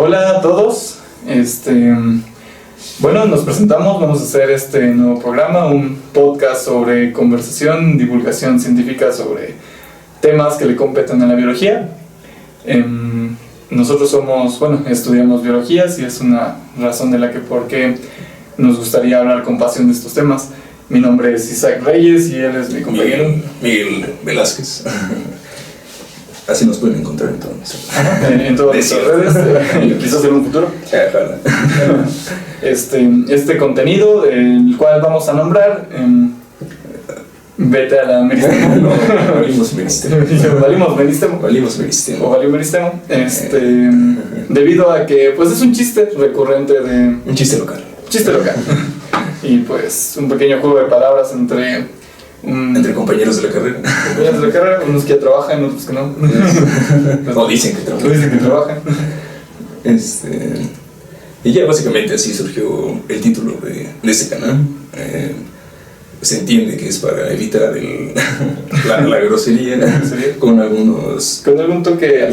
Hola a todos. Bueno, nos presentamos, vamos a hacer este nuevo programa, un podcast sobre conversación, divulgación científica sobre temas que le competen a la biología. Nosotros estudiamos biologías y es una razón de la que por qué nos gustaría hablar con pasión de estos temas. Mi nombre es Isaac Reyes y él es mi compañero Miguel Velázquez. Así nos pueden encontrar en todas nuestras redes, quizás en un futuro. Este contenido, el cual vamos a nombrar Vete a la Meristemo. Valimos Meristemo. Valimos Meristemo. O Valió Meristemo. Debido a que pues es un chiste recurrente de... Un chiste local. Y pues un pequeño juego de palabras entre compañeros de la carrera. Unos que ya trabajan, otros que no. O dicen que trabajan. Y ya básicamente así surgió el título de este canal. Se entiende que es para evitar la grosería con algún toque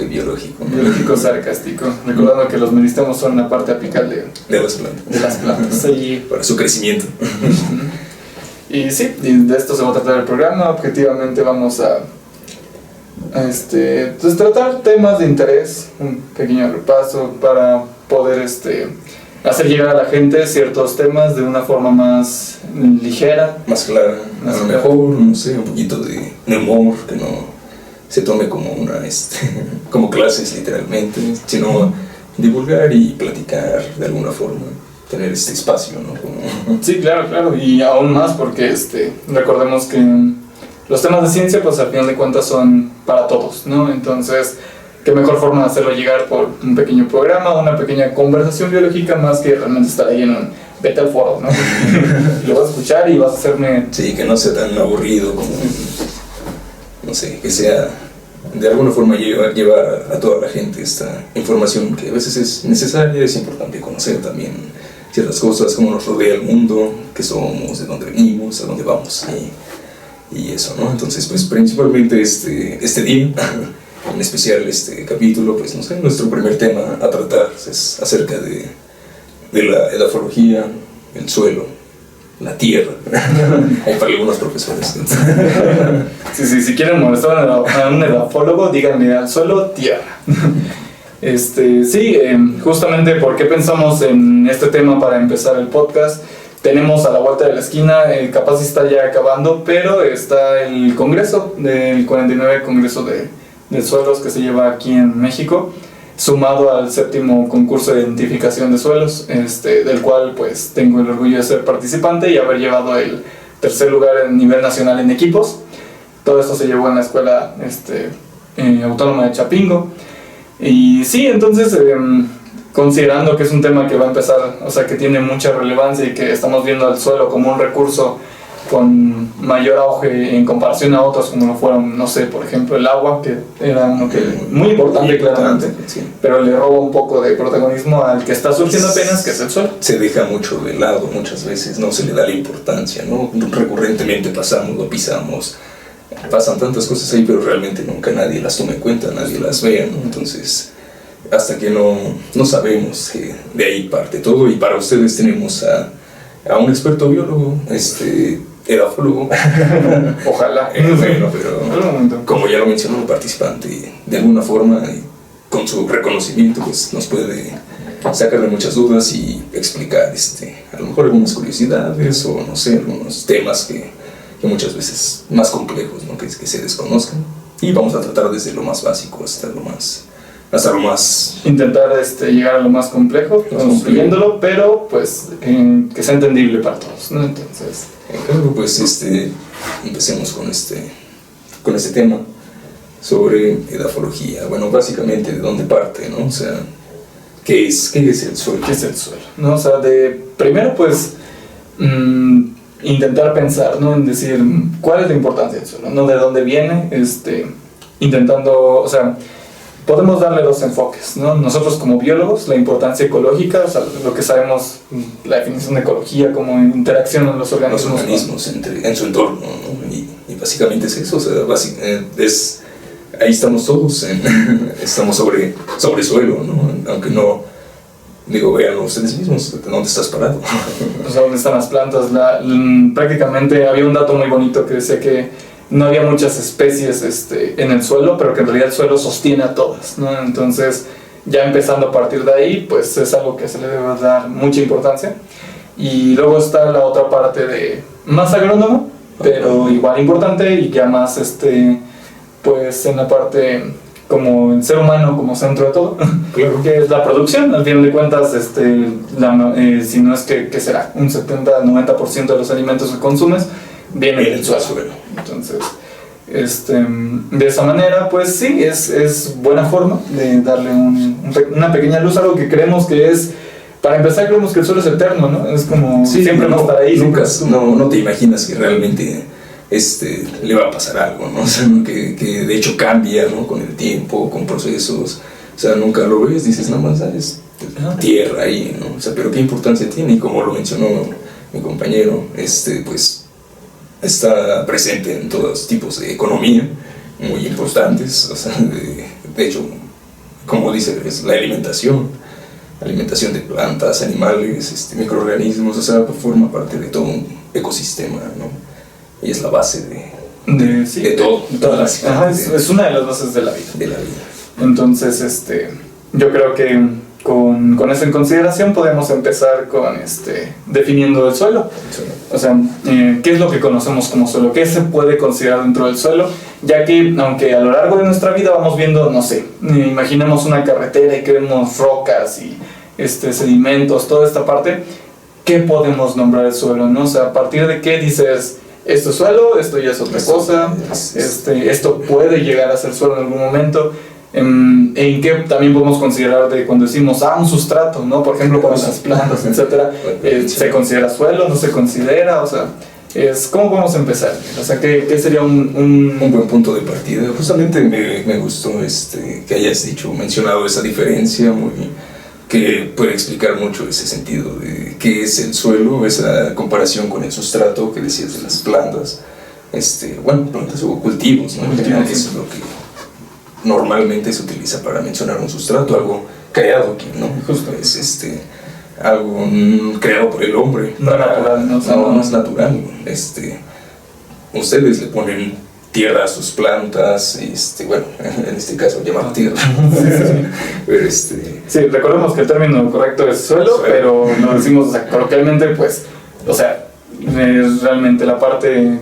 biológico sarcástico, recordando que los meristemos son la parte apical de las plantas. Sí. Para su crecimiento. Y sí, de esto se va a tratar el programa. Objetivamente vamos a pues tratar temas de interés, un pequeño repaso para poder hacer llegar a la gente ciertos temas de una forma más ligera, más clara, a lo mejor, no sé, un poquito de humor, que no se tome como como clases literalmente, sino divulgar y platicar de alguna forma, tener este espacio, ¿no? Sí, claro, y aún más porque recordemos que los temas de ciencia pues al final de cuentas son para todos, ¿no? Entonces, qué mejor forma de hacerlo llegar por un pequeño programa, una pequeña conversación biológica, más que realmente estar ahí en un vete al foro, ¿no? Lo vas a escuchar y vas a hacerme... Sí, que no sea tan aburrido como, no sé, que sea de alguna forma llevar a toda la gente esta información que a veces es necesaria, es importante conocer también ciertas cosas, cómo nos rodea el mundo, qué somos, de dónde venimos, a dónde vamos y eso, ¿no? Entonces, pues principalmente este día, en especial este capítulo, pues no sé, nuestro primer tema a tratar es acerca de la edafología, el suelo, la tierra. Hay para algunos profesores. Sí, si quieren molestar a un edafólogo, díganle al suelo tierra. Justamente por qué pensamos en este tema para empezar el podcast. Tenemos a la vuelta de la esquina, capaz está ya acabando, pero está el congreso del 49 Congreso de Suelos que se lleva aquí en México, sumado al 7º concurso de identificación de suelos, del cual pues tengo el orgullo de ser participante y haber llevado el 3er lugar a nivel nacional en equipos. Todo esto se llevó en la escuela autónoma de Chapingo. Y sí, entonces considerando que es un tema que va a empezar, o sea que tiene mucha relevancia y que estamos viendo al suelo como un recurso con mayor auge en comparación a otros como lo fueron, no sé, por ejemplo el agua, que era uno que muy importante claramente, sí. Pero le roba un poco de protagonismo al que está surgiendo apenas, que es el suelo. Se deja mucho de lado muchas veces, no se le da la importancia, ¿no? Recurrentemente pasamos, lo pisamos, pasan tantas cosas ahí, pero realmente nunca nadie las toma en cuenta, nadie las vea, ¿no? Entonces, hasta que no sabemos que de ahí parte todo, y para ustedes tenemos a un experto biólogo, edafólogo. Ojalá. Bueno, pero como ya lo mencionó, un participante de alguna forma, y con su reconocimiento, pues nos puede sacar de muchas dudas y explicar a lo mejor algunas curiosidades o no sé, algunos temas que muchas veces más complejos, ¿no? que se desconozcan, y vamos a tratar desde lo más básico hasta lo más intentar llegar a lo más complejo, construyéndolo, pero pues que sea entendible para todos, ¿no? Entonces, pues empecemos con este tema sobre edafología. Bueno, básicamente de dónde parte, ¿no? O sea, ¿qué es el suelo? ¿Qué es el suelo? ¿No? O sea, primero pues intentar pensar, ¿no? En decir cuál es la importancia del suelo, ¿no? De dónde viene, intentando, o sea, podemos darle dos enfoques, ¿no? Nosotros como biólogos, la importancia ecológica, o sea, lo que sabemos, la definición de ecología, como interaccionan los organismos en su entorno, ¿no? Y básicamente es eso, o sea, ahí estamos todos, estamos sobre suelo, ¿no? aunque no, digo, vean ustedes mismos, ¿dónde estás parado? O sea, ¿dónde están las plantas? Prácticamente había un dato muy bonito que decía que no había muchas especies en el suelo, pero que en realidad el suelo sostiene a todas, ¿no? Entonces, ya empezando a partir de ahí, pues es algo que se le debe dar mucha importancia. Y luego está la otra parte de más agrónomo, pero igual importante, y ya más pues en la parte como el ser humano como centro de todo, Claro. que es la producción. Al final de cuentas, si no es que ¿qué será? Un 70-90% de los alimentos que consumes vienen del suelo. Entonces, de esa manera, pues sí, es buena forma de darle una pequeña luz a algo que creemos que es. Para empezar, creemos que el suelo es eterno, ¿no? Es como Sí, siempre va a estar ahí. Nunca, no te imaginas que realmente le va a pasar algo, ¿no? O sea, que de hecho cambia, ¿no? Con el tiempo, con procesos. O sea, nunca lo ves, dices, nada más es tierra ahí, ¿no? O sea, pero qué importancia tiene, y como lo mencionó mi compañero, pues está presente en todos tipos de economía muy importantes. O sea, de hecho, como dice, es la alimentación de plantas, animales, microorganismos. O sea, forma parte de todo un ecosistema, ¿no? Y es la base de todo. Ajá, es una de las bases de la vida. De la vida. Entonces, yo creo que con eso en consideración podemos empezar con definiendo el suelo. O sea, ¿qué es lo que conocemos como suelo? ¿Qué se puede considerar dentro del suelo? Ya que, aunque a lo largo de nuestra vida vamos viendo, no sé, imaginemos una carretera y que vemos rocas y sedimentos, toda esta parte, ¿qué podemos nombrar el suelo, no? O sea, ¿a partir de qué dices, esto es suelo, esto ya es otra cosa, esto puede llegar a ser suelo en algún momento? ¿En qué también podemos considerar de cuando decimos, un sustrato, ¿no? Por ejemplo, para las plantas, etcétera, ¿se considera suelo, no se considera? O sea, ¿cómo vamos a empezar? O sea, ¿qué sería un buen punto de partida? Justamente me gustó que hayas mencionado esa diferencia que puede explicar mucho ese sentido de qué es el suelo, esa comparación con el sustrato que decías de las plantas, plantas o cultivos, ¿no? Eso es lo que normalmente se utiliza para mencionar un sustrato, algo creado aquí, ¿no? Justo. Es algo creado por el hombre. No natural, no es natural. Ustedes le ponen tierra a sus plantas, bueno, en este caso llamar tierra. Pero Sí, recordemos que el término correcto es suelo, pero lo decimos, o sea, coloquialmente, pues, o sea, es realmente la parte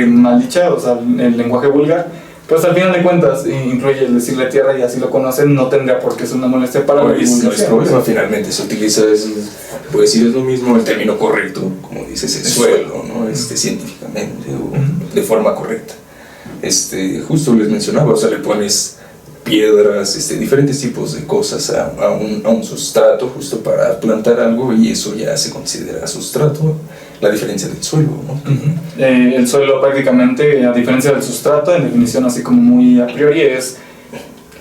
mal dicha, o sea, el lenguaje vulgar. Pues al final de cuentas incluye el decirle tierra, y así lo conocen, no tendría por qué ser una molestia para la divulgación. No es problema, finalmente se utiliza, pues sí, es lo mismo el término correcto, como dices, el suelo, ¿no? Científicamente o de forma correcta. Justo les mencionaba, o sea, le pones piedras, diferentes tipos de cosas a un sustrato justo para plantar algo, y eso ya se considera sustrato. La diferencia del suelo, ¿no? El suelo prácticamente, a diferencia del sustrato, en definición así como muy a priori, es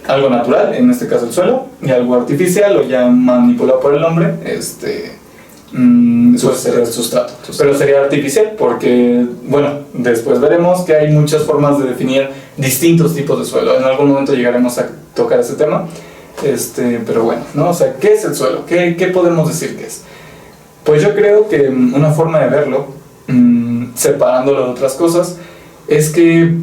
algo natural, en este caso el suelo, y algo artificial o ya manipulado por el hombre, puede ser el sustrato. Pero sería artificial porque, bueno, después veremos que hay muchas formas de definir distintos tipos de suelo. En algún momento llegaremos a tocar ese tema, pero bueno, ¿no? O sea, ¿qué es el suelo? ¿Qué podemos decir que es? Pues yo creo que una forma de verlo, separándolo de otras cosas, es que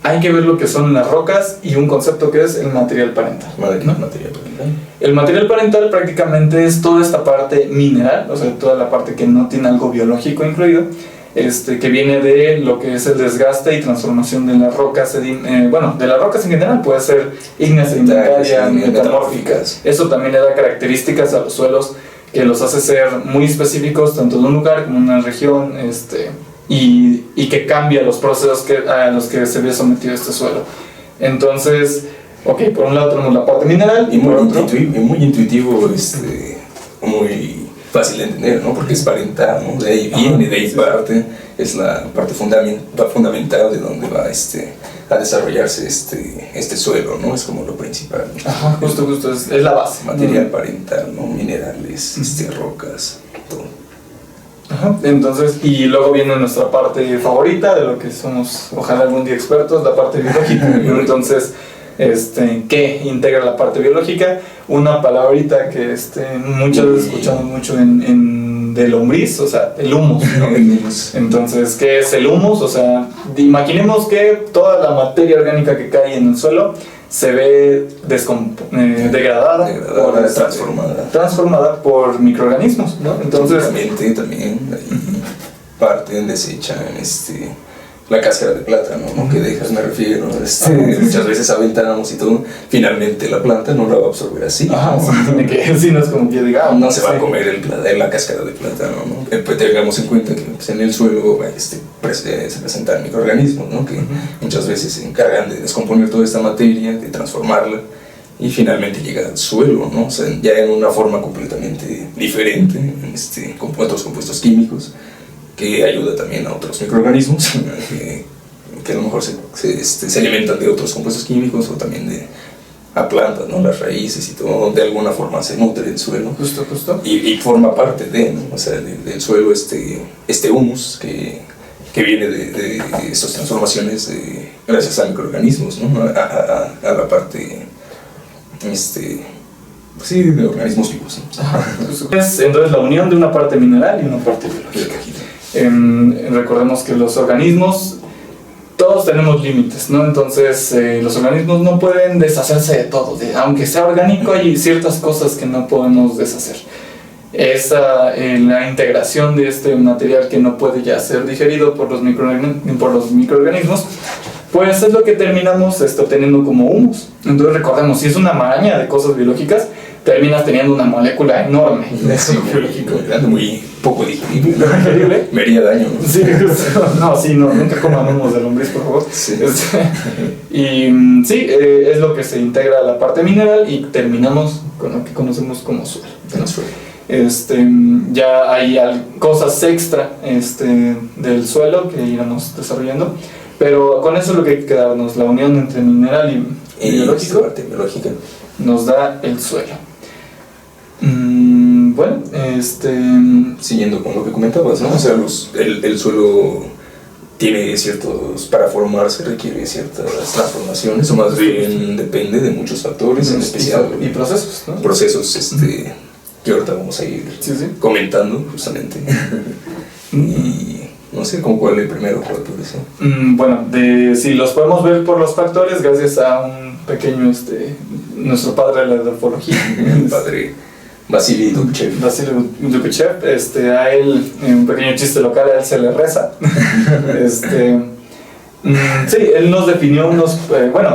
hay que ver lo que son las rocas y un concepto que es el material parental, ¿no? El material parental prácticamente es toda esta parte mineral, o sea, toda la parte que no tiene algo biológico incluido, que viene de lo que es el desgaste y transformación de las rocas, de las rocas en general, puede ser ígneas, sedimentarias, metamórficas. Eso también le da características a los suelos que los hace ser muy específicos tanto de un lugar como de una región, y que cambia los procesos a los que se ve sometido este suelo. Entonces, por un lado tenemos la parte mineral y muy intuitivo, muy fácil de entender, ¿no? Porque es parental, ¿no? De ahí viene, de ahí parte, es la parte fundamental de donde va a desarrollarse este suelo, ¿no? Es como lo principal, ¿no? Ajá, justo, es la base. Material parental, ¿no? Minerales, rocas, todo. Ajá, entonces, y luego viene nuestra parte favorita, de lo que somos, ojalá algún día expertos, la parte biológica. Entonces, ¿Qué integra la parte biológica? Una palabrita que muchas veces escuchamos mucho del lombriz, o sea, el humus, ¿no? Entonces, ¿qué es el humus? O sea, imaginemos que toda la materia orgánica que cae en el suelo se ve degradada transformada por microorganismos, ¿no? Entonces, también parte desecha la cáscara de plátano, ¿no? Que dejas, me refiero, muchas veces aventamos y todo, finalmente la planta no la va a absorber así. Sí, no es como que diga, no se va a comer la cáscara de plátano, ¿no? Pues tengamos en cuenta que pues, en el suelo se presentan microorganismos, ¿no? Que muchas veces se encargan de descomponer toda esta materia, de transformarla y finalmente llega al suelo, ¿no? O sea, ya en una forma completamente diferente, con otros compuestos químicos, que ayuda también a otros microorganismos que a lo mejor se alimentan de otros compuestos químicos o también a plantas, ¿no? Las raíces y todo, de alguna forma se nutre el suelo. Justo. Y forma parte ¿no? O sea, del suelo humus que viene de estas transformaciones gracias a microorganismos, ¿no? A la parte de organismos vivos, ¿no? Es entonces la unión de una parte mineral y una parte biológica. Recordemos que los organismos, todos tenemos límites, ¿no? Entonces los organismos no pueden deshacerse de todo, aunque sea orgánico hay ciertas cosas que no podemos deshacer. La integración de este material que no puede ya ser digerido por los microorganismos, pues es lo que terminamos obteniendo como humus. Entonces recordemos, si es una maraña de cosas biológicas, terminas teniendo una molécula enorme de biológico. Muy poco digerible. Me haría daño, ¿no? Sí, nunca coman humos de lombriz, por favor. Sí. Es lo que se integra a la parte mineral y terminamos con lo que conocemos como suelo. Ya hay cosas extra del suelo que iremos desarrollando, pero con eso es lo que hay que quedarnos, la unión entre mineral y biológico, parte biológica, nos da el suelo. Bueno, siguiendo con lo que comentabas, ¿no? O sea, el suelo tiene para formarse requiere ciertas transformaciones, o más bien depende de muchos factores, en especial y procesos, ¿no? Procesos que ahorita vamos a ir comentando justamente. Y no sé con cuál el primero, cuál puede ser. Bueno, si los podemos ver por los factores, gracias a un pequeño, nuestro padre de la edapología, el padre Vasily Dukachev. A él, un pequeño chiste local, a él se le reza. Él nos definió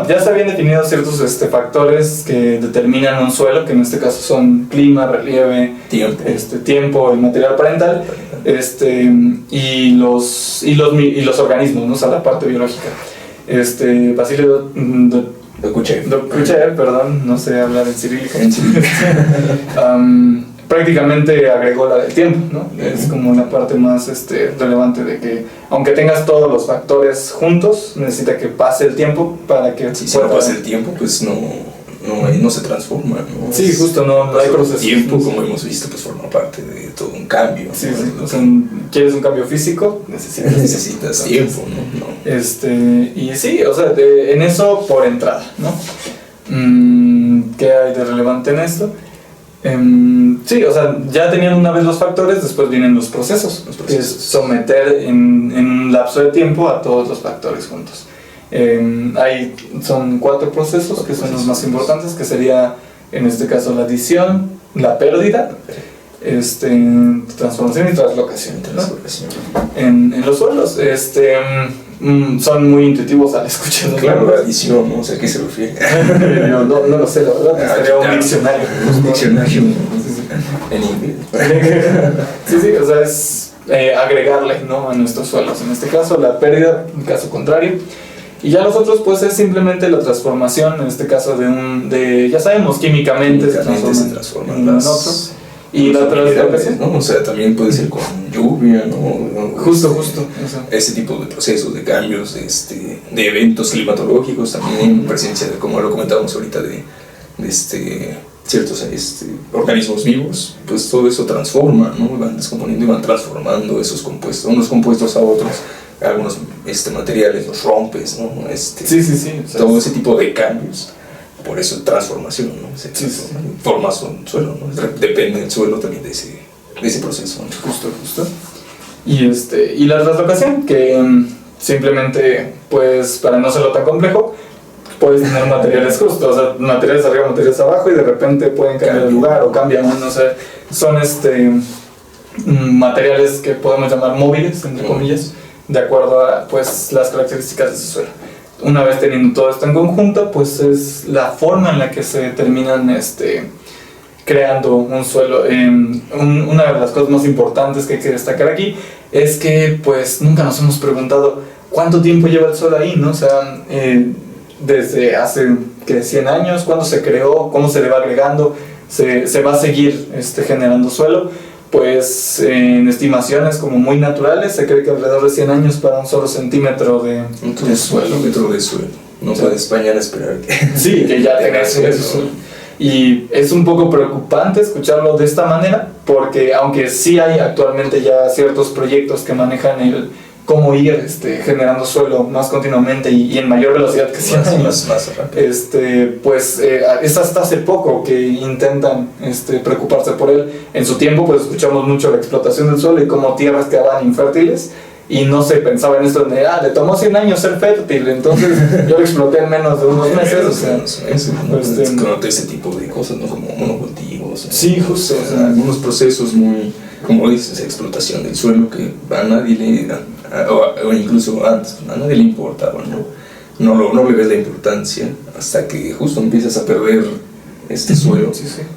ya se habían definido ciertos factores que determinan un suelo, que en este caso son clima, relieve, tiempo y material parental, y los organismos, ¿no? O sea, la parte biológica. Vasily Dukachev, perdón, no sé hablar en cirílico. Prácticamente agregó la del tiempo, ¿no? Es como la parte más relevante de que, aunque tengas todos los factores juntos, necesita que pase el tiempo para que... Si no pasa el tiempo, pues no se transforma, ¿no? Sí, justo, no hay proceso. El tiempo, como hemos visto, pues forma parte de todo un cambio. Sí, ¿no? O sea, ¿quieres un cambio físico? Necesitas tiempo, ¿no? Y sí, o sea, en eso por entrada, ¿no? ¿Qué hay de relevante en esto? O sea, ya teniendo una vez los factores, después vienen los procesos. Que es someter en un lapso de tiempo a todos los factores juntos. Son 4 procesos que son los más importantes, que sería en este caso la adición, la pérdida, transformación y translocación, ¿no? En los suelos son muy intuitivos al escuchar. Claro, la adición, ¿no? O sea, ¿a qué se refiere? no lo sé, la verdad, sería un diccionario. Un diccionario en inglés. O sea, es agregarle, ¿no? A nuestros suelos. En este caso, la pérdida, en caso contrario. Y ya los otros, pues, es simplemente la transformación, en este caso ya sabemos, químicamente se transforman en otro. Y la translocación, ¿no? O sea, también puede ser con lluvia, ¿no? Justo. Ese tipo de procesos, de cambios, de eventos climatológicos, también presencia, como lo comentábamos ahorita, de ciertos organismos vivos, pues todo eso transforma, ¿no? Van descomponiendo y van transformando esos compuestos, unos compuestos a otros, algunos materiales los rompes, ¿no? Sí. Todo ese tipo de cambios. Por eso transformación, ¿no? Formas un suelo, ¿no? Depende del suelo también de ese proceso, ¿no? Justo. Y la traslación, que simplemente, pues, para no hacerlo tan complejo, puedes tener materiales justos, o sea, materiales arriba, materiales abajo, y de repente pueden cambiar de lugar o cambian, ¿no? O sea, son materiales que podemos llamar móviles, entre comillas, de acuerdo a, pues, las características de ese suelo. Una vez teniendo todo esto en conjunto, pues es la forma en la que se terminan creando un suelo. Una de las cosas más importantes que hay que destacar aquí es que pues nunca nos hemos preguntado cuánto tiempo lleva el suelo ahí, ¿no? O sea, desde hace 100 años, cuándo se creó, cómo se le va agregando, se va a seguir generando suelo. Pues en estimaciones como muy naturales se cree que alrededor de 100 años para un solo centímetro de suelo. Metro de suelo. No puedes mañana esperar que... Sí, que ya tengas eso. Y es un poco preocupante escucharlo de esta manera, porque aunque sí hay actualmente ya ciertos proyectos que manejan el cómo ir generando suelo más continuamente y en mayor velocidad que 100 años, más rápido. pues es hasta hace poco que intentan preocuparse por él. En su tiempo pues escuchamos mucho la explotación del suelo y cómo tierras quedaban infértiles y no se pensaba en esto de le tomó 100 años ser fértil, entonces yo lo exploté en menos de unos meses, o sea, con ese tipo de cosas, ¿no? Como monocultivos, sí, justo, o sea, algunos procesos muy, como dices, explotación del suelo que a nadie o incluso antes a nadie le importaba, no le ves la importancia hasta que justo empiezas a perder suelo.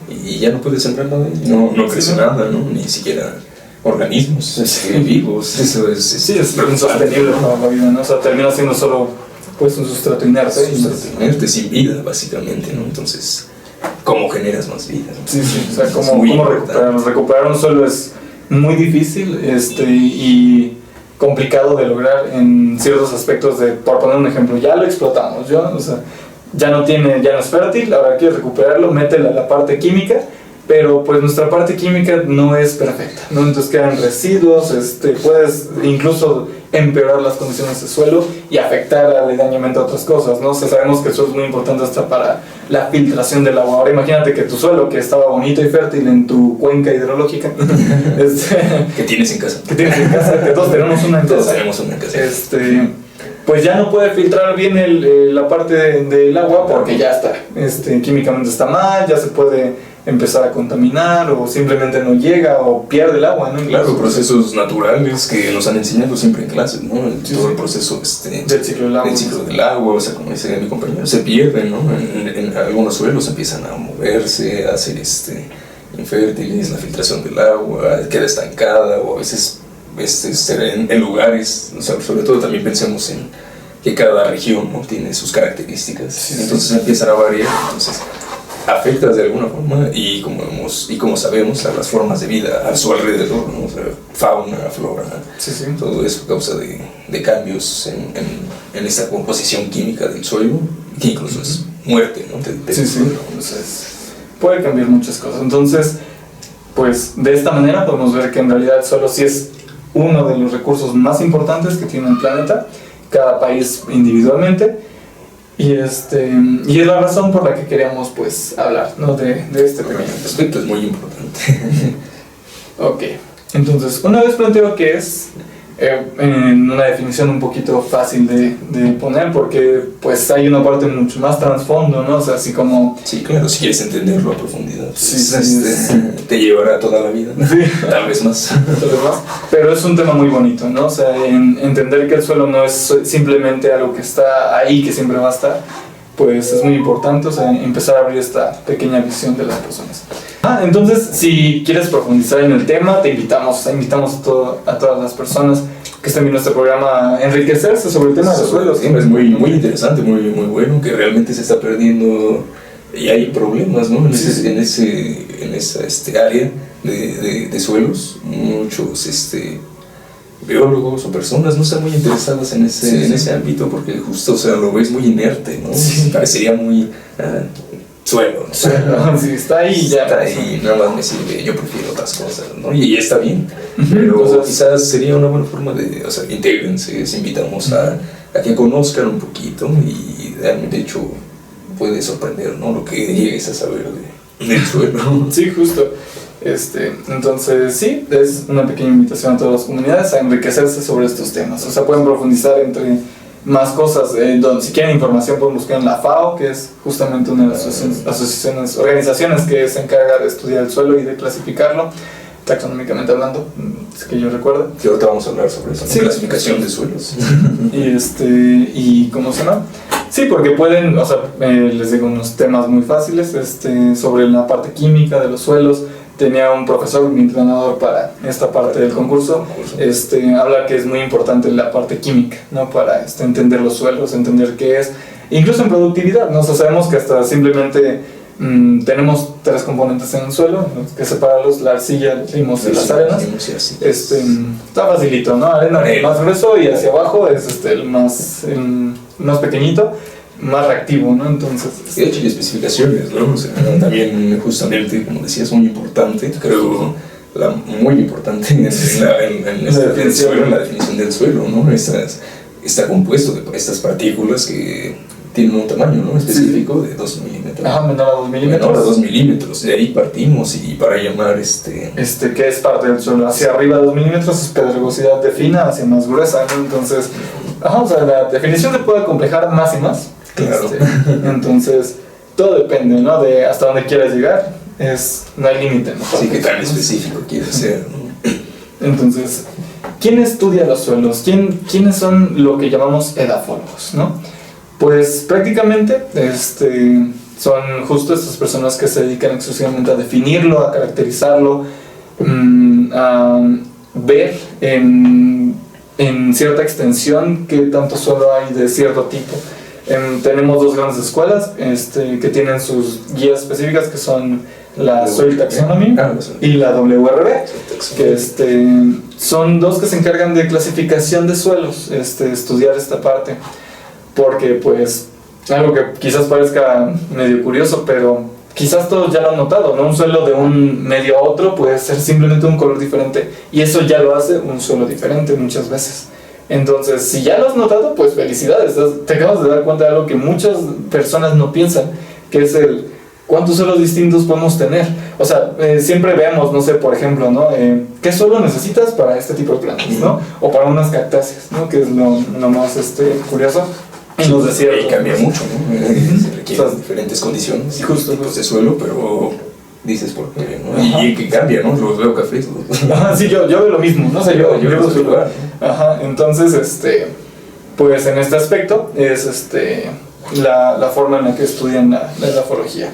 Y ya no puedes sembrar nada, no crece nada, ¿no? Ni siquiera organismos vivos. Eso es insostenible para la vida, ¿no? O sea, termina siendo solo pues un sustrato inerte, sin vida básicamente, ¿no? Entonces, ¿cómo generas más vida? Sí, o sea, ¿cómo recuperar un suelo es muy difícil y complicado de lograr en ciertos aspectos. Por poner un ejemplo, ya lo explotamos, o sea, ya no es fértil, ahora quieres recuperarlo, métele a la parte química, pero pues nuestra parte química no es perfecta, ¿no? Entonces quedan residuos, puedes incluso empeorar las condiciones del suelo y afectar aledañamente a otras cosas, ¿no? O sea, sabemos que el suelo es muy importante hasta para la filtración del agua. Ahora imagínate que tu suelo, que estaba bonito y fértil en tu cuenca hidrológica, que tienes en casa, que todos tenemos una en casa, pues ya no puede filtrar bien la parte del agua porque ya está, químicamente está mal, ya se puede empezar a contaminar o simplemente no llega o pierde el agua, ¿no? Claro, procesos naturales que nos han enseñado siempre en clases, ¿no? Todo el proceso del ciclo del agua, o sea, como dice mi compañero, se pierde, ¿no? En algunos suelos empiezan a moverse, a hacer infértiles, la filtración del agua queda estancada, o a veces en lugares, o sea, sobre todo también pensemos en que cada región, ¿no? Tiene sus características, entonces empiezan a variar, entonces afectas de alguna forma y como sabemos a las formas de vida a su alrededor, ¿no? O sea, fauna, flora, todo eso causa de cambios en esta composición química del suelo, que incluso es muerte, ¿no? Entonces puede cambiar muchas cosas. Entonces, pues de esta manera podemos ver que en realidad el suelo sí es uno de los recursos más importantes que tiene el planeta, cada país individualmente. Y es la razón por la que queríamos pues hablar, ¿no? de este pequeño aspecto. Es muy importante. Ok, entonces una vez planteo qué es, en una definición un poquito fácil de poner, porque pues hay una parte mucho más trasfondo, ¿no? O sea, así como... Sí, claro, si quieres entenderlo a profundidad, te llevará toda la vida, tal vez más. Pero es un tema muy bonito, ¿no? O sea, entender que el suelo no es simplemente algo que está ahí, que siempre va a estar, pues es muy importante, o sea, empezar a abrir esta pequeña visión de las personas. Entonces, si quieres profundizar en el tema, te invitamos a todas las personas que estén viendo este programa a enriquecerse sobre el tema de los suelos. Es muy interesante, muy bueno, que realmente se está perdiendo y hay problemas, ¿no? En esa área de suelos. Muchos biólogos o personas no están muy interesadas en ese ámbito porque justo, o sea, lo ves muy inerte, ¿no? Parecería muy suelo, ¿no? Sí, está ahí ya. Está ahí, nada más me sirve, yo prefiero otras cosas, ¿no? Y está bien, pero Entonces, quizás sería una buena forma de, o sea, intégrense, les invitamos a que conozcan un poquito y realmente, de hecho, puede sorprender, ¿no? Lo que llegues a saber del suelo. Sí, justo. Entonces, sí, es una pequeña invitación a todas las comunidades a enriquecerse sobre estos temas. O sea, pueden profundizar entre más cosas. Si quieren información, pueden buscar en la FAO, que es justamente una de las organizaciones que se encarga de estudiar el suelo y de clasificarlo, taxonómicamente hablando, es que yo recuerdo. Que ahorita vamos a hablar sobre eso, sí, clasificación de suelos. Y ¿cómo se llama? Sí, porque pueden, o sea, les digo unos temas muy fáciles, sobre la parte química de los suelos. Tenía un profesor, mi entrenador para esta parte del concurso, habla que es muy importante la parte química, ¿no? Para entender los suelos, entender qué es, incluso en productividad, ¿no? O sea, sabemos que hasta simplemente tenemos 3 componentes en el suelo, ¿no? Que separarlos: la arcilla, el limos y las arenas. Está facilito, ¿no? Arena es más grueso y hacia abajo es el más pequeñito, más reactivo, ¿no? Entonces, de hecho, hay especificaciones, ¿no? O sea, también, justamente, como decías, muy importante, creo, muy importante en la definición del suelo, ¿no? Está compuesto de estas partículas que tienen un tamaño, ¿no? Específico de 2 milímetros. Ajá, menor a 2 milímetros. Menor a 2 milímetros, de ahí partimos, y para llamar que es parte del suelo. Hacia arriba de 2 milímetros es pedregosidad de fina, hacia más gruesa, ¿no? Entonces, o sea, la definición se puede acomplejar más y más. Claro. Entonces, todo depende, ¿no? De hasta dónde quieras llegar. No hay límite, ¿no? Sí, que tan específico quiere ser, ¿no? Entonces, ¿quién estudia los suelos? ¿Quiénes son lo que llamamos edafólogos, no? Pues prácticamente son justo estas personas que se dedican exclusivamente a definirlo, a caracterizarlo, a ver en cierta extensión qué tanto suelo hay de cierto tipo. Tenemos 2 grandes escuelas que tienen sus guías específicas, que son la Soil Taxonomy y la WRB, que son 2 que se encargan de clasificación de suelos, estudiar esta parte, porque pues algo que quizás parezca medio curioso, pero quizás todos ya lo han notado, ¿no? Un suelo de un medio a otro puede ser simplemente un color diferente, y eso ya lo hace un suelo diferente muchas veces. Entonces, si ya lo has notado, pues felicidades, te acabas de dar cuenta de algo que muchas personas no piensan, que es cuántos suelos distintos podemos tener. O sea, siempre vemos, no sé, por ejemplo, ¿no? ¿Qué suelo necesitas para este tipo de plantas, ¿no? O para unas cactáceas, ¿no? Que es lo más curioso. En los desiertos. Y cambia mucho, ¿no? Se requieren diferentes condiciones, justo, tipos de suelo, pero dices por qué, ¿no? Y que cambia, ¿no? Los veo cafés. Sí, yo veo lo mismo, ¿no? O sea, yo veo su lugar. ¿no? Ajá, entonces, pues en este aspecto es la forma en la que estudian la edafología.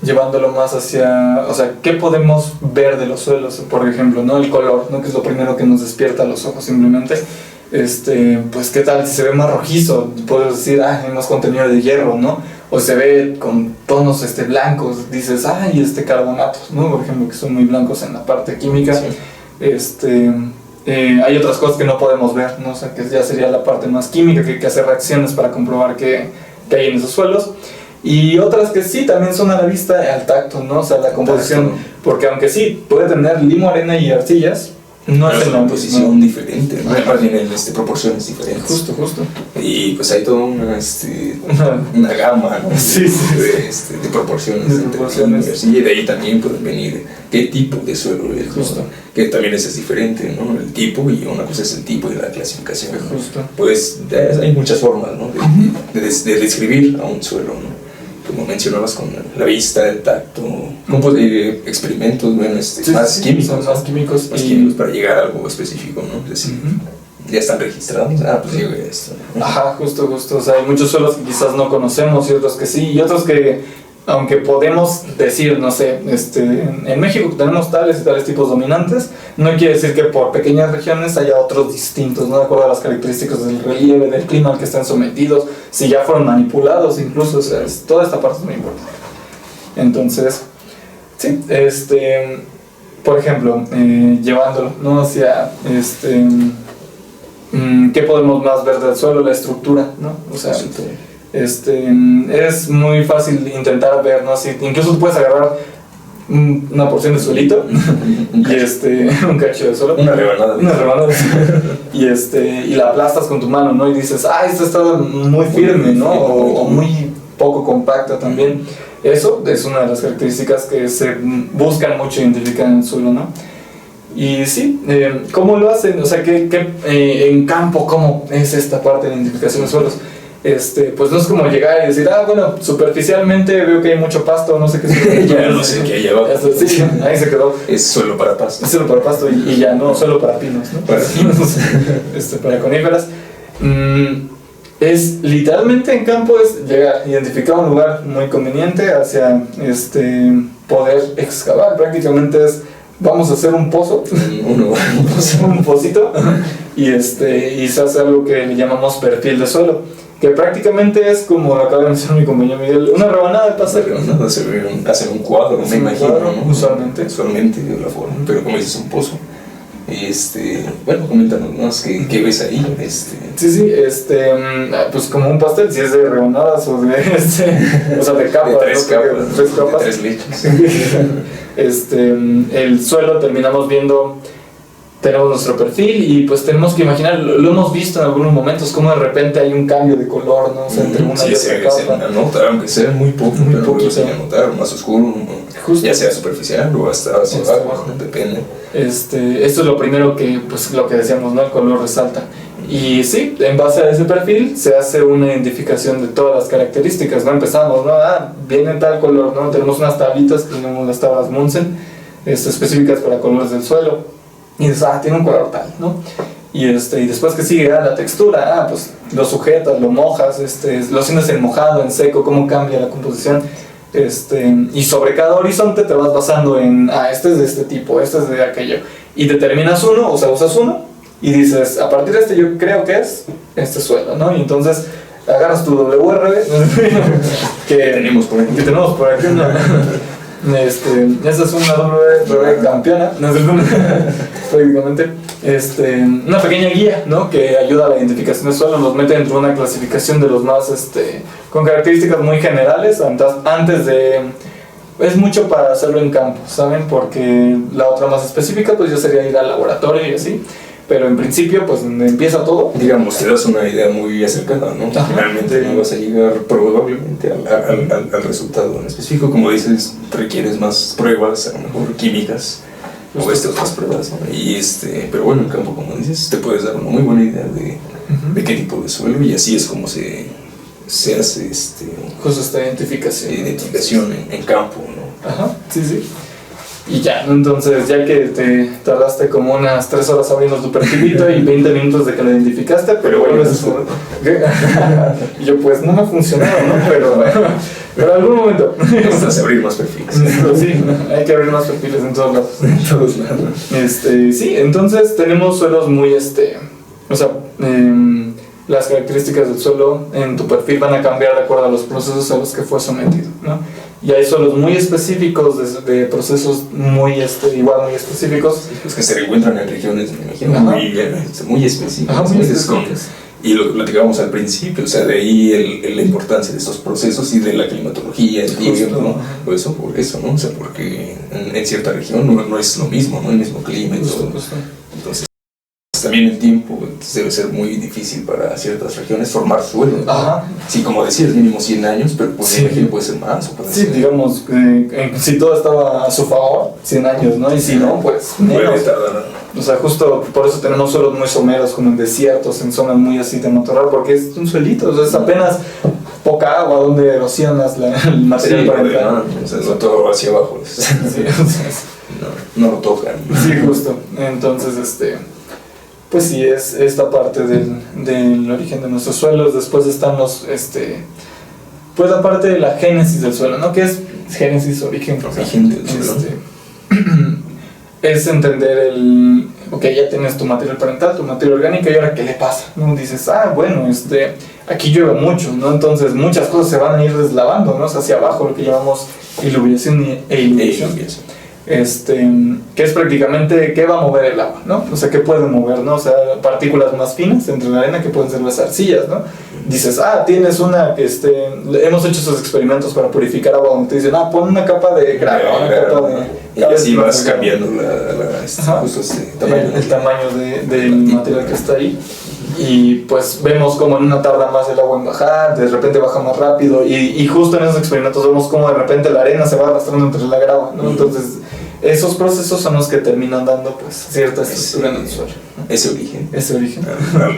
Llevándolo más hacia, o sea, ¿qué podemos ver de los suelos? Por ejemplo, ¿no? El color, ¿no? Que es lo primero que nos despierta a los ojos simplemente. Pues qué tal si se ve más rojizo, puedes decir, hay más contenido de hierro, ¿no? O se ve con tonos blancos, dices, carbonatos, ¿no? Por ejemplo, que son muy blancos en la parte química. Sí. Hay otras cosas que no podemos ver, ¿no? O sea, que ya sería la parte más química, que hay que hacer reacciones para comprobar qué hay en esos suelos. Y otras que sí, también son a la vista, al tacto, ¿no? O sea, la composición, porque aunque sí, puede tener limo, arena y arcillas, no es una composición diferente, ¿no? Además tienen proporciones diferentes. Justo. Y pues hay toda una gama, ¿no? Sí. de proporciones. Y de ahí también pueden venir qué tipo de suelo es, justo. ¿No? Que también ese es diferente, ¿no? El tipo, y una cosa es el tipo y la clasificación. Justo. Pues hay muchas formas, ¿no? de describir a un suelo, ¿no? Como mencionabas, con la vista, el tacto, experimentos, bueno, más químicos. Más químicos para llegar a algo específico, ¿no? Es decir, ya están registrados, pues llega esto, ¿no? Ajá, justo. O sea, hay muchos suelos que quizás no conocemos y otros que sí, y otros que, aunque podemos decir, no sé, en México tenemos tales y tales tipos dominantes, no quiere decir que por pequeñas regiones haya otros distintos, ¿no? De acuerdo a las características del relieve, del clima al que están sometidos, si ya fueron manipulados incluso, o sea, toda esta parte es muy importante. Entonces, sí, por ejemplo, llevándolo, ¿no? Hacia, ¿qué podemos más ver del suelo? La estructura, ¿no? O sea, Es muy fácil intentar ver, ¿no? Si incluso puedes agarrar una porción de suelito y un cacho de suelo, una rebanada y la aplastas con tu mano, ¿no? Y dices, esta está muy firme, ¿no? O muy poco compacta también. Eso es una de las características que se buscan mucho identificar en el suelo, ¿no? Y sí, ¿cómo lo hacen? O sea, en campo, ¿cómo es esta parte de identificación de suelos? Pues no es como llegar y decir, bueno, superficialmente veo que hay mucho pasto, no sé qué es. Ya no sé qué hay abajo. Sí, ahí se quedó. Es suelo para pasto. Es suelo para pasto y ya no, suelo para pinos, ¿no? Para pinos. Para coníferas. Es literalmente en campo es llegar, identificar un lugar muy conveniente hacia poder excavar. Prácticamente es, vamos a hacer un pozo, un pocito, y se hace algo que le llamamos perfil de suelo, que prácticamente es como lo acaba de mencionar mi compañero Miguel, una rebanada de pasto. Hacen un cuadro, me imagino, cuadro, ¿no? Usualmente de la forma, pero como dices, un pozo. Bueno, coméntanos más, ¿qué ves ahí? Sí, pues como un pastel, si es de rebanadas o de, o sea, de capas, de tres capas, de 3 leches. El suelo terminamos viendo, tenemos nuestro perfil y pues tenemos que imaginar, lo hemos visto en algunos momentos, como de repente hay un cambio de color, ¿no? O sea, entre una y otra capa. Notar, aunque sea muy poco, se notar más oscuro, ya sea superficial o hasta hacia abajo, depende. Esto es lo primero que, pues lo que decíamos, ¿no? El color resalta. Y sí, en base a ese perfil se hace una identificación de todas las características, ¿no? Empezamos, ¿no? Viene tal color, ¿no? Tenemos unas tablitas, tenemos las tablas Munsen, específicas para colores del suelo. Y dices, tiene un color tal, ¿no? Y después que sigue, la textura, pues lo sujetas, lo mojas, lo sientes en mojado, en seco, cómo cambia la composición. Y sobre cada horizonte te vas basando en, este es de este tipo, este es de aquello. Y determinas uno, o sea, usas uno, y dices, a partir de yo creo que es este suelo, ¿no? Y entonces agarras tu WR, que tenemos por aquí, ¿no? Esa es una WR campeona, prácticamente. Una pequeña guía, ¿no? Que ayuda a la identificación del suelo, nos mete dentro de una clasificación de los más, con características muy generales, antes de... Es mucho para hacerlo en campo, ¿saben? Porque la otra más específica, pues ya sería ir al laboratorio y así. Pero en principio, pues donde empieza todo, digamos, te das una idea muy acercada, ¿no? Finalmente no vas a llegar probablemente al resultado en específico. Como dices, requieres más pruebas, a lo mejor químicas, o otras pruebas, ¿no? Pero bueno, en campo, como dices, te puedes dar una muy buena idea de qué tipo de suelo, y así es como se hace justo esta identificación en campo, ¿no? Ajá, sí. Y ya, entonces, ya que te tardaste como unas 3 horas abriendo tu perfilito y 20 minutos de que lo identificaste, pero bueno, y yo, pues no me ha funcionado, ¿no? Pero en algún momento. Necesitas abrir más perfiles. Sí, hay que abrir más perfiles en todos lados. Sí, entonces tenemos suelos muy, o sea, las características del suelo en tu perfil van a cambiar de acuerdo a los procesos a los que fue sometido, ¿no? Y hay suelos muy específicos de procesos muy muy específicos. Pues que se encuentran en regiones, me imagino, muy específicas. Y lo que platicábamos al principio, o sea, de ahí la importancia de estos procesos y de la climatología, el tiempo, ¿no? Por eso, ¿no? O sea, porque en cierta región no es lo mismo, ¿no? El mismo clima y todo. Entonces, también el tiempo debe ser muy difícil para ciertas regiones formar suelo, ¿no? Sí, como decías, mínimo 100 años, pero pues imagino puede ser más o puede ser... digamos, si todo estaba a su favor, 100 años, ¿no? Y si no, pues menos. O sea, justo por eso tenemos suelos muy someros, como en desiertos, en zonas muy así de matorral, porque es un suelito, o sea, es apenas poca agua donde erosionas el material para entrar. O sea, no todo hacia abajo. No lo tocan. Sí, justo. Entonces, pues sí, es esta parte del origen de nuestros suelos. Después están los, pues la parte de la génesis del suelo, ¿no? ¿Qué es génesis, origen? Origen del suelo. Es entender ya tienes tu material parental, tu materia orgánica, y ahora ¿qué le pasa? ¿No? Dices, bueno, aquí llueve mucho, ¿no? Entonces muchas cosas se van a ir deslavando, ¿no? Hacia abajo, lo que llamamos iluminación e iluminación. Que es prácticamente qué va a mover el agua, ¿no? O sea, qué puede mover, ¿no? O sea, partículas más finas entre la arena que pueden ser las arcillas, ¿no? dices, tienes hemos hecho esos experimentos para purificar agua, donde te dicen, pon una capa de grava, una capa de... Y así vas cambiando justo el tamaño del material que está ahí. Y pues vemos como en una tarda más el agua en bajar, de repente baja más rápido, y justo en esos experimentos vemos como de repente la arena se va arrastrando entre la grava, ¿no? Entonces esos procesos son los que terminan dando pues cierta estructura en el suelo, ¿no? Ese origen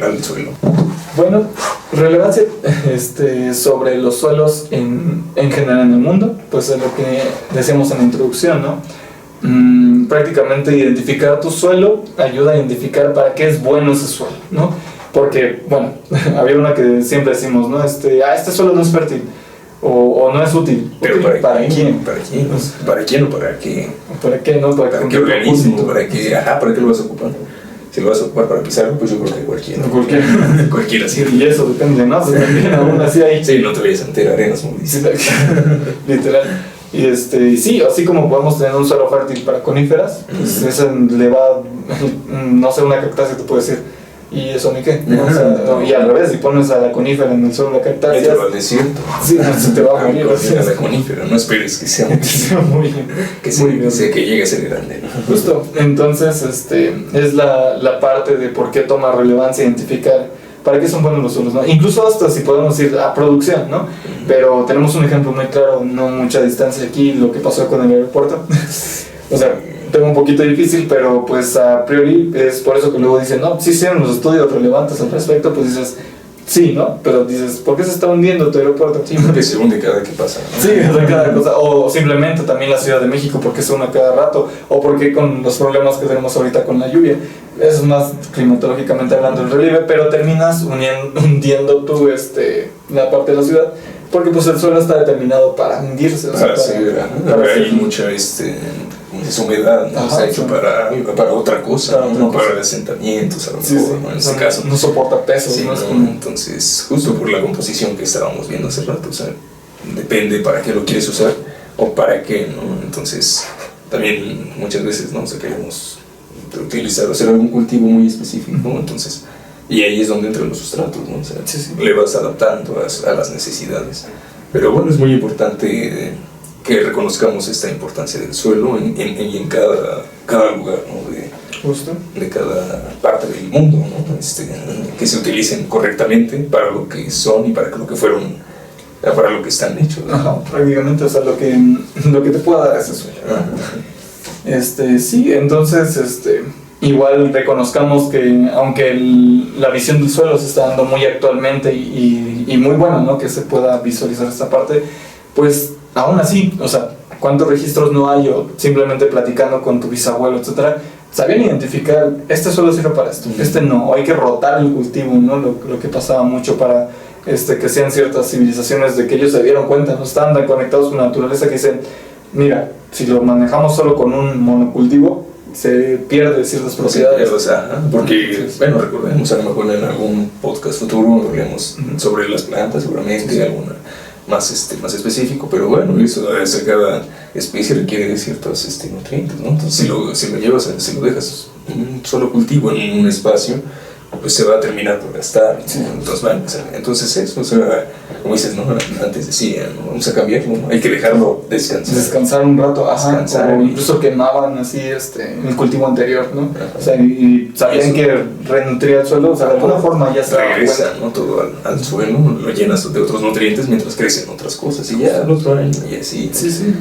al suelo. Bueno, relevancia sobre los suelos en general en el mundo, pues es lo que decíamos en la introducción, ¿no? Prácticamente identificar tu suelo ayuda a identificar para qué es bueno ese suelo, ¿no? Porque, bueno, había una que siempre decimos, ¿no? Este suelo no es fértil o no es útil. ¿Pero para quién? ¿Para quién? ¿Para quién o para qué? ¿Para qué, no? ¿Para qué organismo? ¿Para qué lo vas a ocupar? Si lo vas a ocupar para pisar, pues yo creo que cualquiera. Cualquiera sirve. Y eso depende, ¿no? Pues también aún así hay... Sí, no te vayas a meter arenas, como dice. Literal. Y sí, así como podemos tener un suelo fértil para coníferas, pues ese le va, no sé, una cactácea te puede decir, ¿y eso ni qué? ¿No? O sea, y al revés, si pones a la conífera en el suelo de la cactácea... Ahí te va al desierto. Sí, se te va a morir. A la conífera, no esperes que sea muy que llegue a ser grande, ¿no? Justo, entonces es la parte de por qué toma relevancia identificar para qué son buenos los suelos, ¿no? Incluso hasta si podemos ir a producción, ¿no? Pero tenemos un ejemplo muy claro, no mucha distancia aquí, lo que pasó con el aeropuerto. O sea, tengo un poquito difícil, pero pues a priori es por eso que luego dicen, no, sí hicieron los estudios relevantes al respecto, pues dices, sí, ¿no? Pero dices, ¿por qué se está hundiendo tu aeropuerto? Sí, porque se hunde cada que pasa, ¿no? Sí, de cada cosa. O simplemente también la Ciudad de México, porque se hunde cada rato. O porque con los problemas que tenemos ahorita con la lluvia. Eso es más climatológicamente hablando el relieve, pero terminas hundiendo tú la parte de la ciudad. Porque pues el suelo está determinado para hundirse. Hay mucha humedad, ¿no? Está hecho para otra cosa, no para asentamientos, a lo mejor, ¿no? En este caso. No soporta peso. Sí, ¿no? Entonces, justo por la composición que estábamos viendo hace rato, o sea, depende para qué lo quieres usar o para qué, ¿no? Entonces, también muchas veces, ¿no? O sea, queremos hacer algún cultivo muy específico, ¿no? Entonces, y ahí es donde entran los sustratos, ¿no? O sea, le vas adaptando a las necesidades. Pero bueno, es muy importante que reconozcamos esta importancia del suelo y en cada lugar, ¿no? De cada parte del mundo, ¿no? Que se utilicen correctamente para lo que son y para lo que fueron, para lo que están hechos, ¿no? Ajá, prácticamente, o sea, lo que te pueda dar ese suelo. Sí, entonces, igual reconozcamos que aunque la visión del suelo se está dando muy actualmente y muy bueno, ¿no? Que se pueda visualizar esta parte, pues aún así, o sea, ¿cuántos registros no hay? O simplemente platicando con tu bisabuelo, etcétera, sabían identificar, este suelo sirve para esto, no, o hay que rotar el cultivo, ¿no? Lo que pasaba mucho para que sean ciertas civilizaciones de que ellos se dieron cuenta, no estaban tan conectados con la naturaleza que dicen, mira, si lo manejamos solo con un monocultivo, se pierde ciertas propiedades. Porque, bueno, recordemos, a lo mejor en algún podcast futuro hablemos sobre las plantas, seguramente, alguna más específico, pero bueno, eso de cada especie requiere de ciertos nutrientes, ¿no? Entonces, si lo llevas, si lo dejas un solo cultivo en un espacio, pues se va a terminar por gastar, ¿no? Entonces eso, o sea, como dices, ¿no? Antes decía, ¿no? Vamos a cambiarlo, ¿no? Hay que dejarlo descansar un rato, o incluso quemaban así el cultivo anterior, ¿no? O sea, y sabían que renutría el suelo, o sea, de alguna forma ya se regresa, ¿no? Todo al suelo, lo llenas de otros nutrientes mientras crecen otras cosas, y ya al otro año, y así,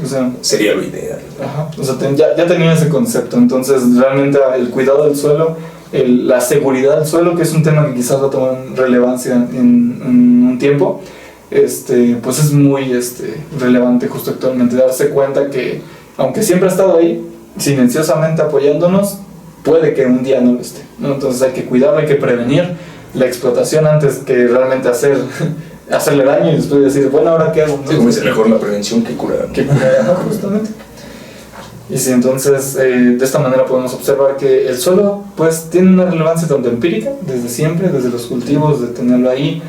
o sea, sería lo ideal, ¿no? Ajá, o sea, ya tenía ese concepto, entonces realmente el cuidado del suelo, la seguridad del suelo, que es un tema que quizás va a tomar relevancia en un tiempo, pues es muy relevante justo actualmente, darse cuenta que aunque siempre ha estado ahí, silenciosamente apoyándonos, puede que un día no lo esté, ¿no? Entonces hay que cuidarlo, hay que prevenir la explotación antes que realmente hacerle daño y después decir, bueno, ¿ahora qué hago? Sí, como dice, mejor la prevención que curar, ¿no? Justamente. Y sí, entonces de esta manera podemos observar que el suelo pues tiene una relevancia tanto empírica, desde siempre, desde los cultivos, de tenerlo ahí,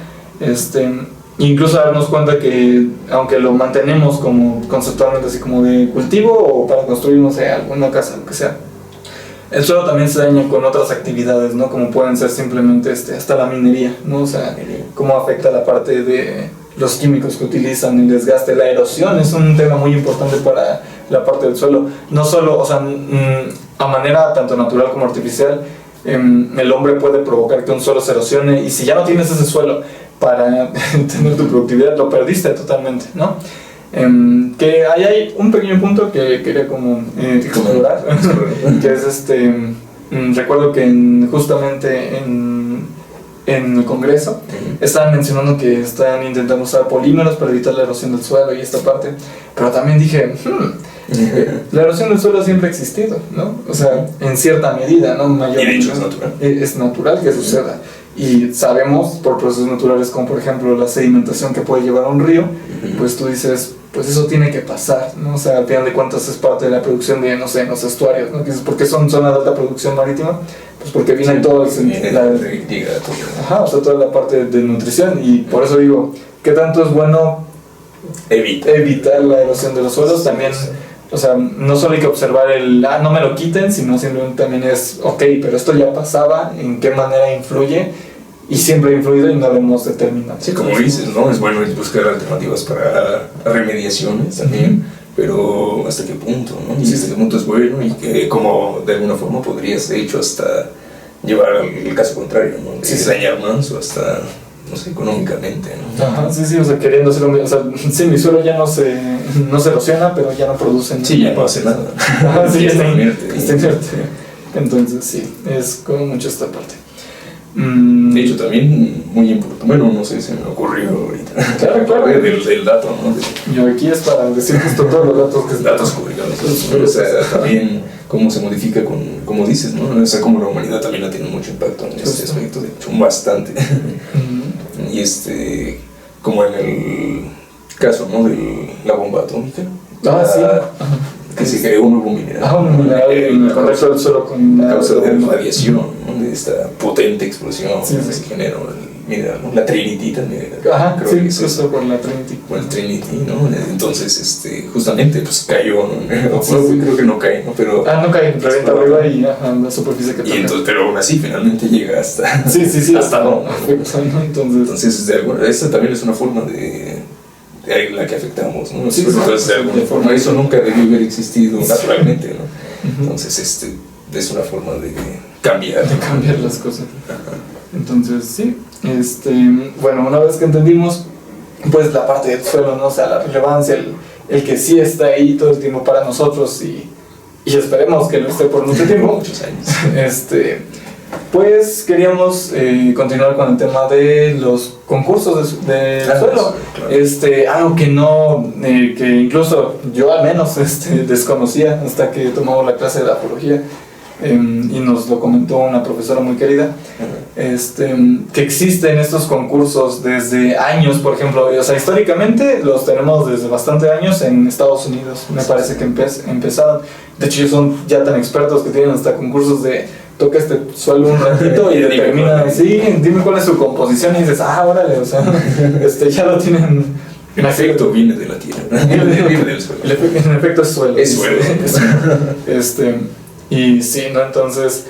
incluso darnos cuenta que aunque lo mantenemos como conceptualmente así como de cultivo o para construir, no sé, alguna casa, lo que sea, el suelo también se daña con otras actividades, ¿no? Como pueden ser simplemente hasta la minería, ¿no? O sea, cómo afecta la parte de los químicos que utilizan, el desgaste, la erosión es un tema muy importante para la parte del suelo. No solo, o sea, a manera tanto natural como artificial, el hombre puede provocar que un suelo se erosione, y si ya no tienes ese suelo para tener tu productividad, lo perdiste totalmente, ¿no? Que ahí hay un pequeño punto que quería como explorar, que es recuerdo que justamente en el Congreso estaban mencionando que están intentando usar polímeros para evitar la erosión del suelo y esta parte, pero también dije, la erosión del suelo siempre ha existido, ¿no? O sea, en cierta medida, ¿no? Mayor, y de hecho es natural. Es natural que suceda. Y sabemos por procesos naturales, como por ejemplo la sedimentación que puede llevar a un río, pues tú dices, pues eso tiene que pasar, ¿no? O sea, al final de cuentas es parte de la producción de, no sé, los estuarios, ¿no? ¿Por qué son zonas de alta producción marítima? Pues porque viene todo o sea, toda la parte de nutrición, y por eso digo, ¿qué tanto es bueno evitar la erosión de los suelos? También, o sea, no solo hay que observar no me lo quiten, sino simplemente también es, ok, pero esto ya pasaba, ¿en qué manera influye? Y siempre ha influido y no lo hemos determinado. Sí, como dices, ¿no? Es bueno buscar alternativas para remediaciones también, pero ¿hasta qué punto, no? Y hasta qué punto es bueno, y que como de alguna forma podrías, de hecho, hasta llevar el caso contrario, ¿no? De dañar más o hasta, no sé, económicamente, ¿no? Ajá, sí, o sea, queriendo hacerlo, o sea, sí, mi suelo ya no se erosiona, pero ya no produce nada. Sí, ya no hace nada. Ajá, sí, está inerte. Entonces, sí, es como mucho esta parte. De hecho, también muy importante, bueno, no sé, se me ocurrió ahorita. Claro. Del dato, ¿no? Yo aquí es para decir justo todos los datos que se datos curiosos. O sea, también cómo se modifica como dices, ¿no? O sea, como la humanidad también ha tenido mucho impacto en este aspecto, de hecho, bastante. Y como en el caso, ¿no? De la bomba atómica. Sí. Que se creó un nuevo mineral. Un mineral en el contexto del suelo con a causa de la radiación, ¿no? De esta potente explosión que se generó el mineral, ¿no? La Trinity también. Creo que es eso por la Trinity. Por el Trinity, ¿no? Entonces, justamente, pues cayó, ¿no? Creo que no cae, ¿no? Pero no cae, revienta arriba y la superficie que toca. Pero aún así, finalmente llega hasta... Sí. hasta donde. Entonces, esta también es una forma de la que afectamos, ¿no? Entonces, de alguna de forma, eso nunca debió haber existido naturalmente, ¿no? Entonces, es una forma de cambiar. De cambiar las cosas. Entonces, sí. Bueno, una vez que entendimos, pues la parte del suelo, ¿no? O sea, la relevancia, el que sí está ahí todo el tiempo para nosotros, y esperemos que lo esté por mucho tiempo. Muchos años. Pues queríamos continuar con el tema de los concursos de suelo. Claro. Algo que no, que incluso yo al menos desconocía hasta que tomamos la clase de apología, y nos lo comentó una profesora muy querida, que existen estos concursos desde años, por ejemplo, o sea, históricamente los tenemos desde bastante años en Estados Unidos, me parece que empezaron. De hecho, ellos son ya tan expertos que tienen hasta concursos de toca este suelo un ratito y determina, dime cuál es su composición, y dices, órale, o sea, ya lo tienen. En efecto, viene de la tierra, viene del suelo. En efecto, es suelo. Es suelo. Y sí, ¿no? Entonces,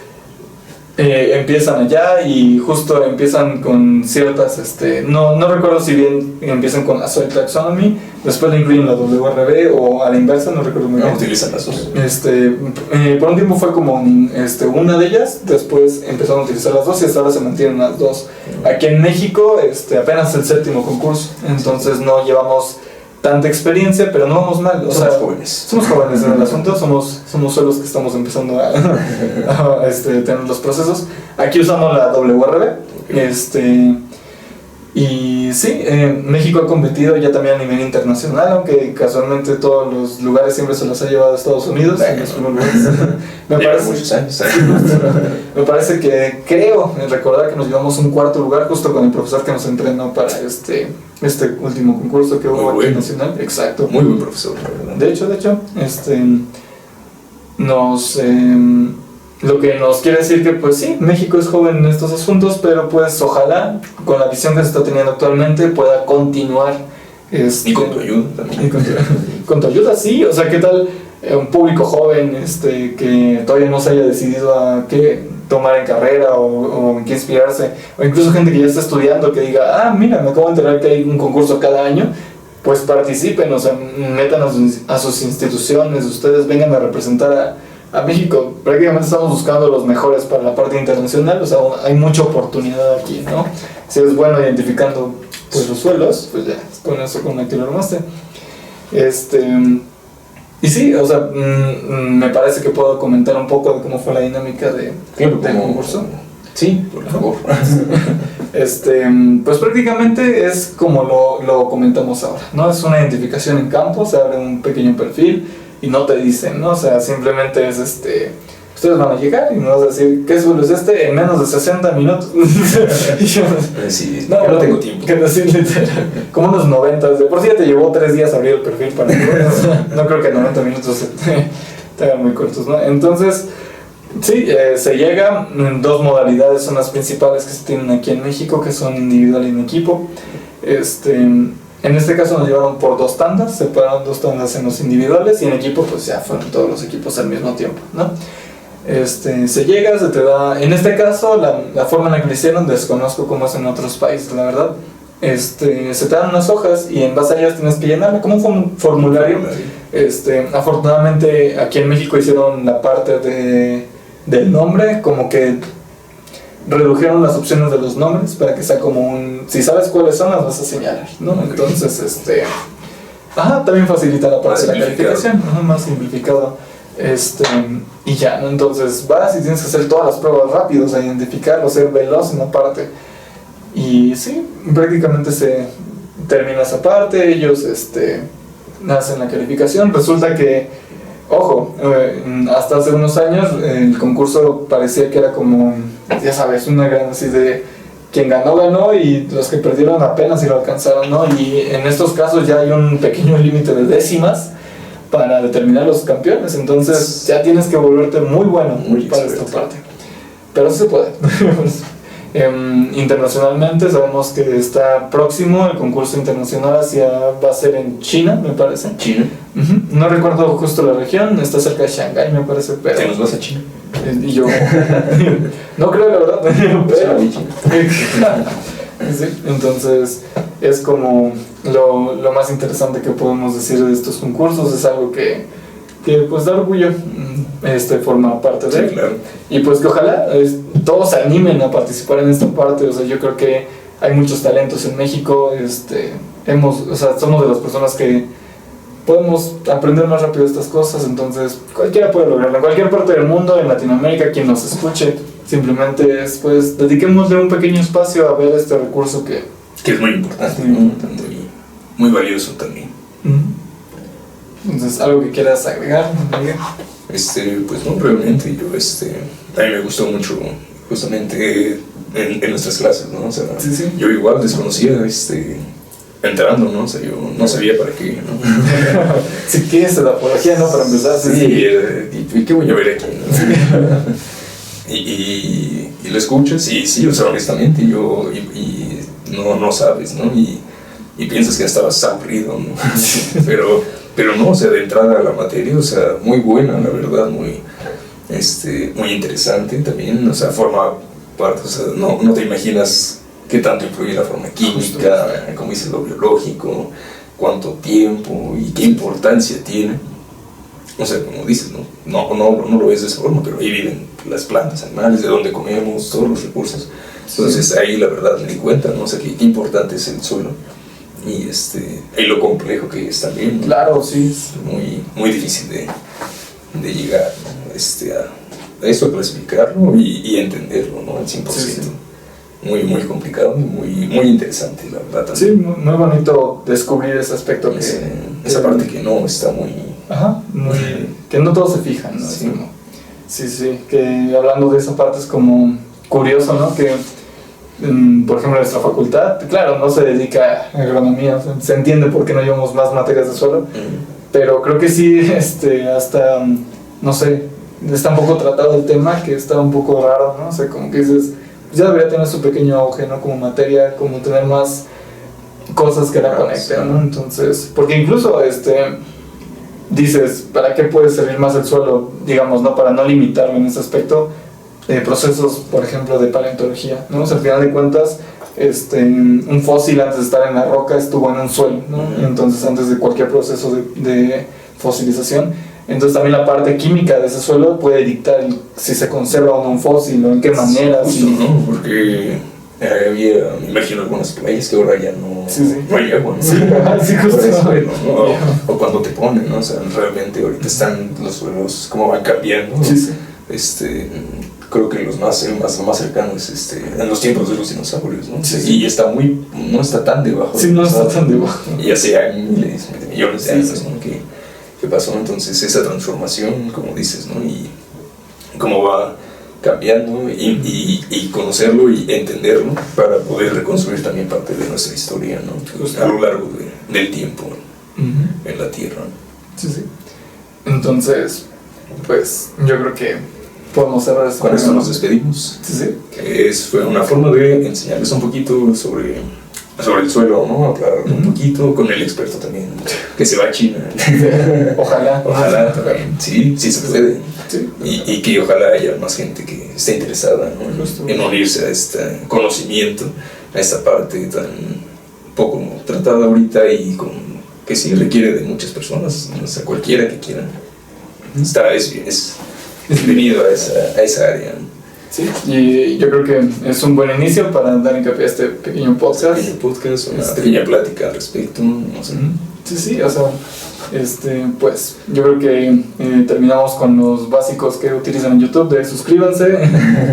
empiezan allá y justo empiezan con ciertas, no recuerdo si bien empiezan con la Soil Taxonomy, después le incluyen la WRB o a la inversa, no recuerdo muy bien. No, utilizan las dos. Por un tiempo fue como una de ellas, después empezaron a utilizar las dos y hasta ahora se mantienen las dos. Aquí en México apenas el 7º concurso, entonces no llevamos tanta experiencia, pero no vamos mal. Somos jóvenes en el asunto, somos solo los que estamos empezando a tener los procesos. Aquí usamos la WRB, y sí, México ha competido ya también a nivel internacional, aunque casualmente todos los lugares siempre se los ha llevado a Estados Unidos. Me parece muchos años. Me parece que creo recordar que nos llevamos un 4º lugar justo con el profesor que nos entrenó para este último concurso que hubo aquí nacional. Exacto. Muy buen profesor, la verdad. De hecho, lo que nos quiere decir que pues sí, México es joven en estos asuntos, pero pues ojalá con la visión que se está teniendo actualmente pueda continuar. Y con tu ayuda también. Con tu ayuda, sí. O sea, ¿qué tal? un público joven que todavía no se haya decidido a qué tomar en carrera o en qué inspirarse, o incluso gente que ya está estudiando que diga, mira, me acabo de enterar que hay un concurso cada año, pues participen, o sea, metan a sus instituciones, ustedes vengan a representar a México. Prácticamente estamos buscando los mejores para la parte internacional, o sea, hay mucha oportunidad aquí, ¿no? Si es bueno identificando pues los suelos, pues ya, con eso con la que lo armaste. Y sí, o sea, me parece que puedo comentar un poco de cómo fue la dinámica del concurso. Sí, por favor. Pues prácticamente es como lo comentamos ahora, ¿no? Es una identificación en campo, se abre un pequeño perfil y no te dicen, ¿no? O sea, simplemente es ustedes van a llegar y me vas a decir, ¿qué suelo es en menos de 60 minutos? Y yo, sí, no tengo tiempo. Que decir, literal, como unos 90, de por sí ya te llevó 3 días abrir el perfil para mí, no creo que 90 minutos te hagan muy cortos, ¿no? Entonces, sí, se llega en 2 modalidades, son las principales que se tienen aquí en México, que son individual y en equipo. En este caso nos llevaron por 2 tandas, separaron 2 tandas en los individuales, y en equipo pues ya fueron todos los equipos al mismo tiempo, ¿no? Se llega, se te da, en este caso la forma en la que lo hicieron, desconozco cómo es en otros países, la verdad. Se te dan unas hojas y en base a ellas tienes que llenarla como un formulario. Afortunadamente aquí en México hicieron la parte del nombre, como que redujeron las opciones de los nombres para que sea como si sabes cuáles son, las vas a señalar, ¿no? Entonces, también facilita la parte de la calificación, más simplificado. Y ya, ¿no? Entonces vas y tienes que hacer todas las pruebas rápido, o sea, identificarlo, ser veloz en la parte. Y sí, prácticamente se termina esa parte, ellos hacen la calificación. Resulta que, ojo, hasta hace unos años el concurso parecía que era como, ya sabes, una gran así de quien ganó y los que perdieron apenas si lo alcanzaron, ¿no? Y en estos casos ya hay un pequeño límite de décimas para determinar los campeones, entonces ya tienes que volverte muy bueno para esta parte, pero sí se puede. Internacionalmente sabemos que está próximo el concurso internacional, va a ser en China, me parece. China. No recuerdo justo la región, está cerca de Shanghái, me parece, pero... ¿Te nos vas a China? Y yo... no creo, la verdad, pero... Sí, entonces es como lo más interesante que podemos decir de estos concursos, es algo que pues da orgullo forma parte de él. Claro. Y pues que ojalá todos se animen a participar en esta parte. O sea, yo creo que hay muchos talentos en México, somos de las personas que podemos aprender más rápido estas cosas, entonces cualquiera puede lograrlo, en cualquier parte del mundo, en Latinoamérica, quien nos escuche, simplemente dediquémosle un pequeño espacio a ver este recurso que es muy importante, muy valioso también. Entonces, ¿algo que quieras agregar, Miguel? Pues no, realmente yo, a mí me gustó mucho justamente en nuestras clases, ¿no? O sea, sí. Yo igual desconocía, entrando, ¿no? O sea, yo no sabía para qué, ¿no? Si quieres la apología, ¿no? Para empezar. ¿Y qué voy a ver aquí, no? y lo escuchas y sí, o sea, honestamente, no sabes, ¿no? Y piensas que ya estabas aburrido, ¿no? pero no, o sea, de entrada a la materia, o sea, muy buena, la verdad, muy interesante también, o sea, forma parte, o sea, no te imaginas qué tanto influye la forma química, como dice lo biológico, cuánto tiempo y qué importancia tiene. O sea, como dices, no lo ves de esa forma, pero ahí viven las plantas, animales, de donde comemos, todos los recursos. Entonces ahí la verdad me di cuenta, ¿no? O sea, qué importante es el suelo y lo complejo que es también, ¿no? Claro, sí. Muy, muy difícil de llegar, ¿no? A eso, a clasificarlo y entenderlo, ¿no? Al 100%. Sí. Muy, muy complicado, muy interesante, la verdad. Sí, muy bonito descubrir ese aspecto. Esa parte que no está muy... Ajá, que no todos se fijan, ¿no? Sí. Sí, que hablando de esa parte es como curioso, ¿no? Que, por ejemplo, nuestra facultad, claro, no se dedica a agronomía, se entiende por qué no llevamos más materias de suelo, pero creo que sí, hasta, no sé, está un poco tratado el tema, que está un poco raro, ¿no? O sea, como que dices, ya debería tener su pequeño auge, ¿no? Como materia, como tener más cosas que la conecten, ¿no? Entonces, porque incluso, dices, ¿para qué puede servir más el suelo? Digamos, ¿no? Para no limitarlo en ese aspecto. Procesos, por ejemplo, de paleontología, ¿no? O sea, al final de cuentas, un fósil antes de estar en la roca estuvo en un suelo, ¿no? Entonces, antes de cualquier proceso de fosilización. Entonces, también la parte química de ese suelo puede dictar si se conserva o no un fósil o en qué manera. Justo, ¿no? Porque había, me imagino, algunas playas que ahora ya no, no hay agua, ¿no? Sí, justo. O cuando te ponen, ¿no? O sea, realmente ahorita están los suelos, como van cambiando, ¿no? Creo que el más cercano es en los tiempos de los dinosaurios, ¿no? Y está no está tan debajo. Sí, no está tan debajo. Y hace miles de millones de años, ¿no? ¿Qué pasó? Entonces esa transformación, como dices, ¿no? Y cómo va cambiando y conocerlo y entenderlo para poder reconstruir también parte de nuestra historia, ¿no? A lo largo del tiempo en la Tierra. Sí. Entonces, pues yo creo que podemos cerrar esto. Con esto nos despedimos. Fue una forma de enseñarles un poquito sobre el suelo, ¿no? Hablar un poquito con el experto también, que se va a China. Ojalá también. Sí se puede. Sí. Y que ojalá haya más gente que esté interesada, ¿no? en unirse a este conocimiento, a esta parte tan poco tratada ahorita y que sí requiere de muchas personas, o sea, cualquiera que quiera. Es bienvenido a esa área. Sí, y yo creo que es un buen inicio para dar hincapié a este pequeño podcast. Una pequeña plática al respecto, no sé. Sí, o sea, pues yo creo que terminamos con los básicos que utilizan en YouTube, de suscríbanse,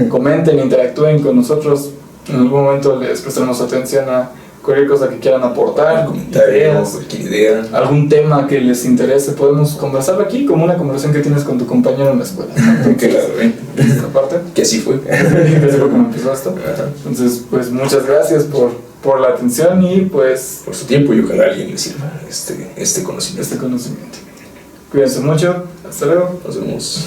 comenten, interactúen con nosotros. En algún momento les prestaremos atención a cualquier cosa que quieran aportar, cualquier idea, algún tema que les interese. Podemos conversarlo aquí como una conversación que tienes con tu compañero en la escuela, ¿no? Claro, esta parte. Que así fue. Así fue como empezó esto. Entonces, pues muchas gracias por la atención y pues por su tiempo, y ojalá a alguien le sirva este conocimiento. Cuídense mucho. Hasta luego. Nos vemos.